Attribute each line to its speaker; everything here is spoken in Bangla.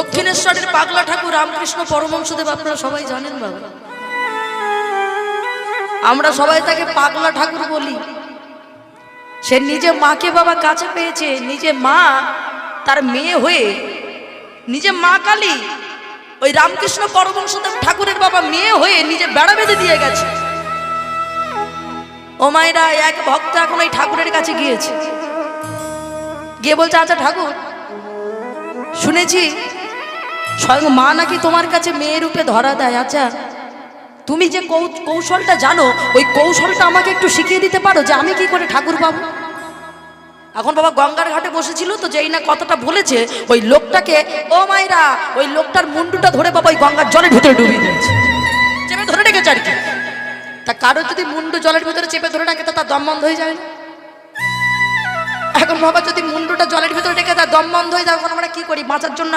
Speaker 1: দক্ষিণেশ্বরের পাগলা ঠাকুর রামকৃষ্ণ পরমহংসদেব আপনারা সবাই জানেন বাবা। আমরা সবাই তাকে পাগলা ঠাকুর বলি। সে নিজে মাকে বাবা কাছে পেয়েছে, নিজে মা তার মেয়ে হয়ে, নিজে মা কালী ওই রামকৃষ্ণ পরমহংসদেব ঠাকুরের বাবা মেয়ে হয়ে নিজে বেড়া বেঁধে দিয়ে গেছে। ও মায়েরা, এক ভক্ত এখন ওই ঠাকুরের কাছে গিয়েছে, গিয়ে বলছে, আচ্ছা ঠাকুর, শুনেছি স্বয়ং মা নাকি তোমার কাছে মেয়ে রূপে ধরা দেয়। আচ্ছা, তুমি যে কৌশলটা জানো, ওই কৌশলটা আমাকে একটু শিখিয়ে দিতে পারো যে আমি কি করে ঠাকুর পাবো? এখন বাবা গঙ্গার ঘাটে বসেছিল তো, যেই না কথাটা বলেছে, ওই লোকটাকে, ও মায়েরা, ওই লোকটার মুন্ডুটা ধরে বাবা ওই গঙ্গার জলের ভিতরে ডুবিয়ে দিয়েছে, চেপে ধরে রেখেছে আর কি। তা কারো যদি মুন্ডু জলের ভিতরে চেপে ধরে রাখে তো তার দম বন্ধ হয়ে যায় না? এখন বাবা যদি মুন্ডুটা জলের ভিতরে রেখে তার দম বন্ধ হয়ে যায়, এখন আমরা কি করি বাঁচার জন্য?